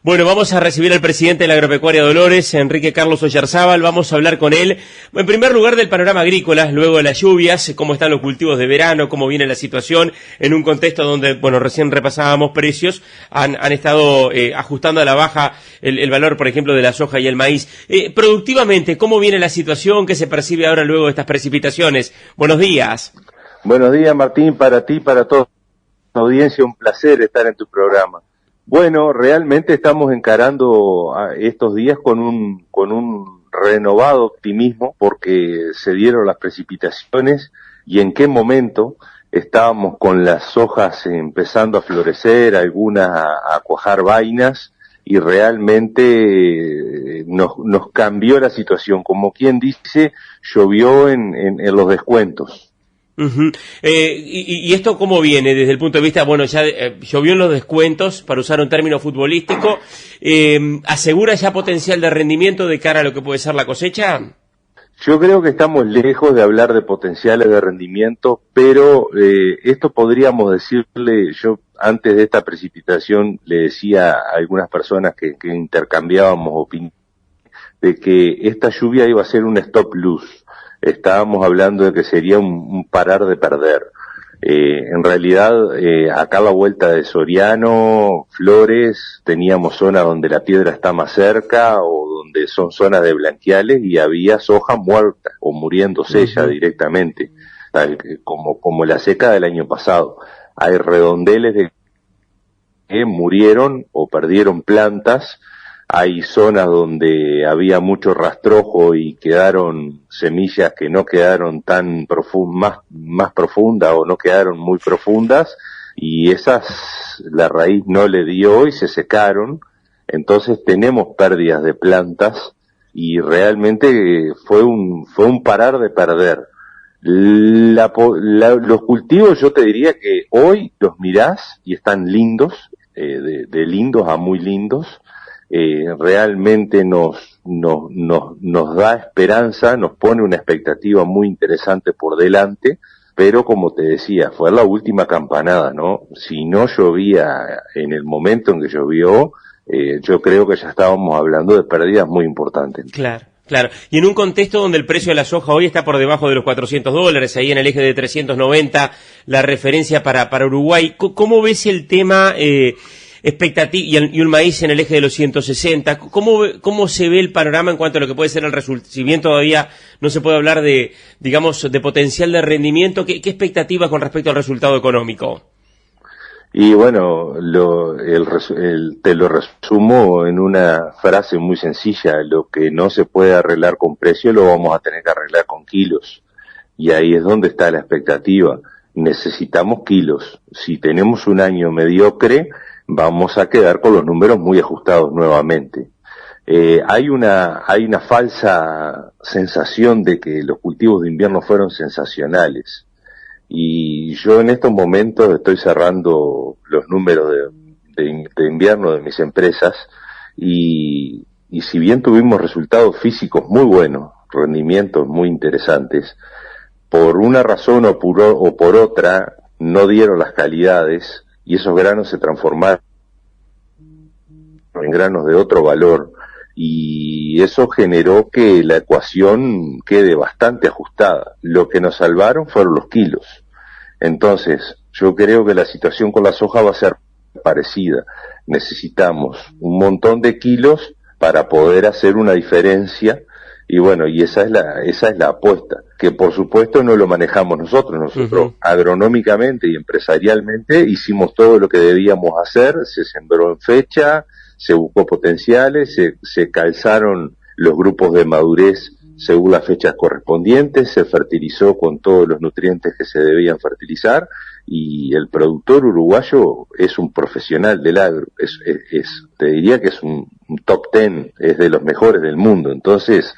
Bueno, vamos a recibir al presidente de la Agropecuaria Dolores, Enrique Carlos Oyarzábal. Vamos a hablar con él, en primer lugar, del panorama agrícola, luego de las lluvias, cómo están los cultivos de verano, cómo viene la situación en un contexto donde, bueno, recién repasábamos precios, han estado ajustando a la baja el valor, por ejemplo, de la soja y el maíz. Productivamente, ¿cómo viene la situación? ¿Qué se percibe ahora luego de estas precipitaciones? Buenos días. Buenos días, Martín, para ti, para toda la audiencia, un placer estar en tu programa. Bueno, realmente estamos encarando estos días con un renovado optimismo porque se dieron las precipitaciones y en qué momento estábamos con las hojas empezando a florecer, algunas a cuajar vainas y realmente nos cambió la situación. Como quien dice, llovió en los descuentos. Uh-huh. ¿Y esto cómo viene desde el punto de vista, bueno, ya llovió en los descuentos, para usar un término futbolístico, ¿asegura ya potencial de rendimiento de cara a lo que puede ser la cosecha? Yo creo que estamos lejos de hablar de potenciales de rendimiento, pero esto podríamos decirle, yo antes de esta precipitación le decía a algunas personas que intercambiábamos opiniones, de que esta lluvia iba a ser un stop loss. Estábamos hablando de que sería un parar de perder. En realidad, acá a la vuelta de Soriano, Flores, teníamos zonas donde la piedra está más cerca o donde son zonas de blanquiales y había soja muerta o muriéndose ya directamente, tal como la seca del año pasado. Hay redondeles que murieron o perdieron plantas. Hay zonas donde había mucho rastrojo y quedaron semillas que no quedaron tan más profundas o no quedaron muy profundas y esas la raíz no le dio y se secaron. Entonces tenemos pérdidas de plantas y realmente fue un parar de perder. Los cultivos yo te diría que hoy los mirás y están lindos, de lindos a muy lindos. Realmente nos da esperanza, nos pone una expectativa muy interesante por delante, pero como te decía, fue la última campanada, ¿no? Si no llovía en el momento en que llovió, yo creo que ya estábamos hablando de pérdidas muy importantes. Claro. Claro, y en un contexto donde el precio de la soja hoy está por debajo de los $400, ahí en el eje de 390, la referencia para Uruguay, ¿cómo ves el tema expectativa y un maíz en el eje de los 160? ¿Cómo se ve el panorama en cuanto a lo que puede ser el resultado? Si bien todavía no se puede hablar de, digamos, de potencial de rendimiento, ¿qué expectativas con respecto al resultado económico? Y bueno, te lo resumo en una frase muy sencilla: lo que no se puede arreglar con precio lo vamos a tener que arreglar con kilos. Y ahí es donde está la expectativa. Necesitamos kilos. Si tenemos un año mediocre, vamos a quedar con los números muy ajustados nuevamente. Hay una falsa sensación de que los cultivos de invierno fueron sensacionales. Y yo en estos momentos estoy cerrando los números de invierno de mis empresas y si bien tuvimos resultados físicos muy buenos, rendimientos muy interesantes, por una razón o por otra no dieron las calidades y esos granos se transformaron en granos de otro valor y eso generó que la ecuación quede bastante ajustada. Lo que nos salvaron fueron los kilos. Entonces, yo creo que la situación con la soja va a ser parecida. Necesitamos un montón de kilos para poder hacer una diferencia y bueno, y esa es la apuesta, que por supuesto no lo manejamos nosotros agronómicamente y empresarialmente hicimos todo lo que debíamos hacer, se sembró en fecha, se buscó potenciales, se calzaron los grupos de madurez según las fechas correspondientes, se fertilizó con todos los nutrientes que se debían fertilizar y el productor uruguayo es un profesional del agro, te diría que es un top 10, es de los mejores del mundo, entonces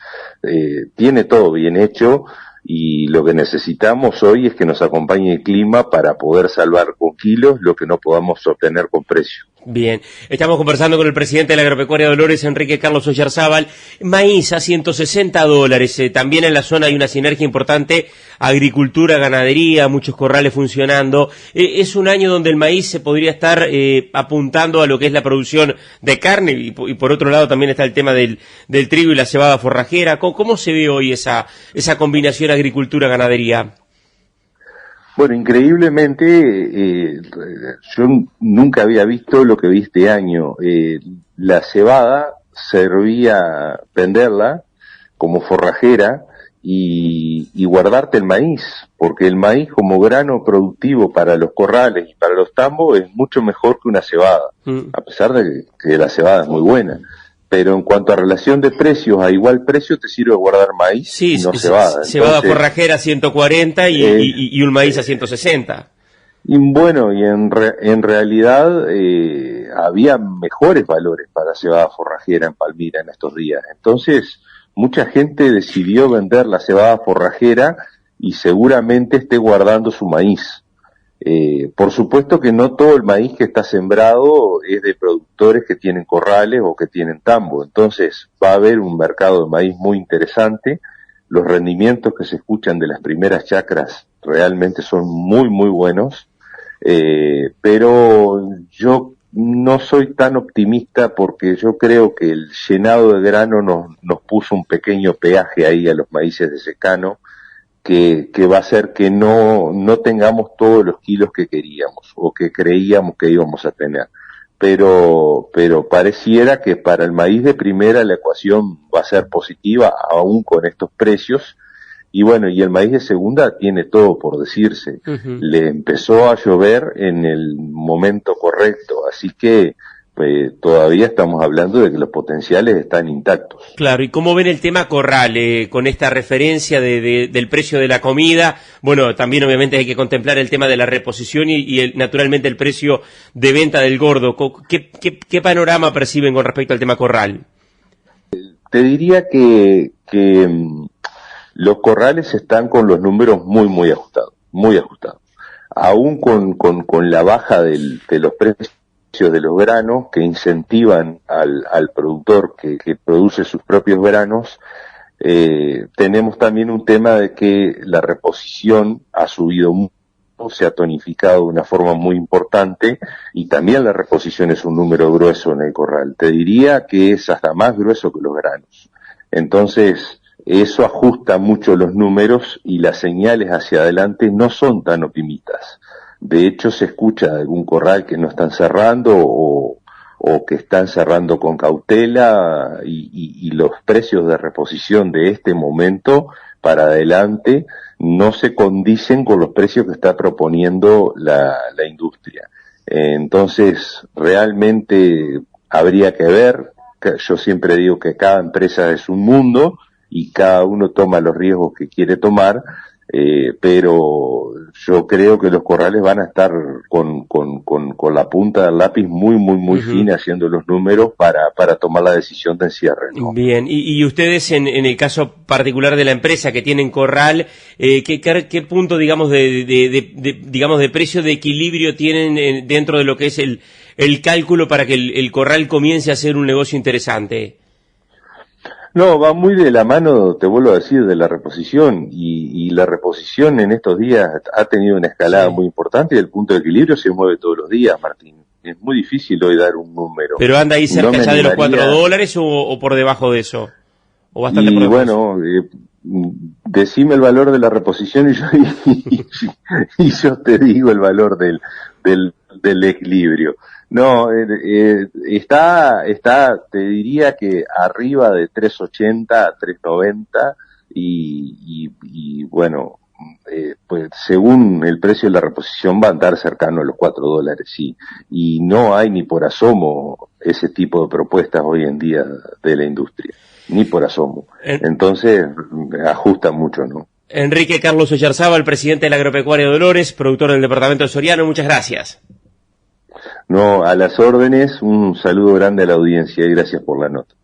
tiene todo bien hecho y lo que necesitamos hoy es que nos acompañe el clima para poder salvar con kilos lo que no podamos obtener con precio. Bien, estamos conversando con el presidente de la Agropecuaria Dolores, Enrique Carlos Oyarzábal. Maíz a $160, también en la zona hay una sinergia importante, agricultura, ganadería, muchos corrales funcionando. Es un año donde el maíz se podría estar apuntando a lo que es la producción de carne y por otro lado también está el tema del trigo y la cebada forrajera. ¿Cómo se ve hoy esa combinación agricultura-ganadería? Bueno, increíblemente, yo nunca había visto lo que vi este año. La cebada servía venderla como forrajera y guardarte el maíz, porque el maíz como grano productivo para los corrales y para los tambos es mucho mejor que una cebada, a pesar de que la cebada es muy buena. Pero en cuanto a relación de precios, a igual precio te sirve guardar maíz y no cebada. Cebada forrajera a 140 y un maíz a 160. Y bueno, y en realidad había mejores valores para cebada forrajera en Palmira en estos días. Entonces, mucha gente decidió vender la cebada forrajera y seguramente esté guardando su maíz. Por supuesto que no todo el maíz que está sembrado es de productores que tienen corrales o que tienen tambo, entonces va a haber un mercado de maíz muy interesante. Los rendimientos que se escuchan de las primeras chacras realmente son muy muy buenos, pero yo no soy tan optimista porque yo creo que el llenado de grano nos puso un pequeño peaje ahí a los maíces de secano, que va a hacer que no tengamos todos los kilos que queríamos o que creíamos que íbamos a tener. Pero pareciera que para el maíz de primera la ecuación va a ser positiva aún con estos precios. Y bueno, y el maíz de segunda tiene todo por decirse. Le empezó a llover en el momento correcto, así que todavía estamos hablando de que los potenciales están intactos. Claro, ¿y cómo ven el tema corral con esta referencia del precio de la comida? Bueno, también obviamente hay que contemplar el tema de la reposición y naturalmente el precio de venta del gordo. ¿Qué panorama perciben con respecto al tema corral? Te diría que los corrales están con los números muy ajustados, muy ajustados. Aún con la baja de los precios de los granos que incentivan al productor que produce sus propios granos, tenemos también un tema de que la reposición ha subido mucho, se ha tonificado de una forma muy importante y también la reposición es un número grueso en el corral. Te diría que es hasta más grueso que los granos. Entonces, eso ajusta mucho los números y las señales hacia adelante no son tan optimistas. De hecho, se escucha de algún corral que no están cerrando o que están cerrando con cautela y los precios de reposición de este momento para adelante no se condicen con los precios que está proponiendo la industria. Entonces, realmente habría que ver. Yo siempre digo que cada empresa es un mundo y cada uno toma los riesgos que quiere tomar, pero yo creo que los corrales van a estar con la punta del lápiz muy fina haciendo los números para tomar la decisión de encierre, ¿no? Bien, y ustedes en el caso particular de la empresa que tienen corral, ¿qué punto digamos de precio de equilibrio tienen dentro de lo que es el cálculo para que el corral comience a ser un negocio interesante? No, va muy de la mano, te vuelvo a decir, de la reposición, y la reposición en estos días ha tenido una escalada muy importante y el punto de equilibrio se mueve todos los días, Martín. Es muy difícil hoy dar un número. ¿Pero anda ahí cerca ya de los $4 o por debajo de eso? ¿O bastante por debajo? Bueno, decime el valor de la reposición y yo te digo el valor del equilibrio. No, está, te diría que arriba de 3.80 a 3.90 y bueno, pues según el precio de la reposición va a andar cercano a los $4, sí. Y no hay ni por asomo ese tipo de propuestas hoy en día de la industria, ni por asomo. Entonces, ajusta mucho, ¿no? Enrique Carlos Oyarzábal, presidente de la Agropecuaria Dolores, productor del departamento de Soriano, muchas gracias. No, a las órdenes, un saludo grande a la audiencia y gracias por la nota.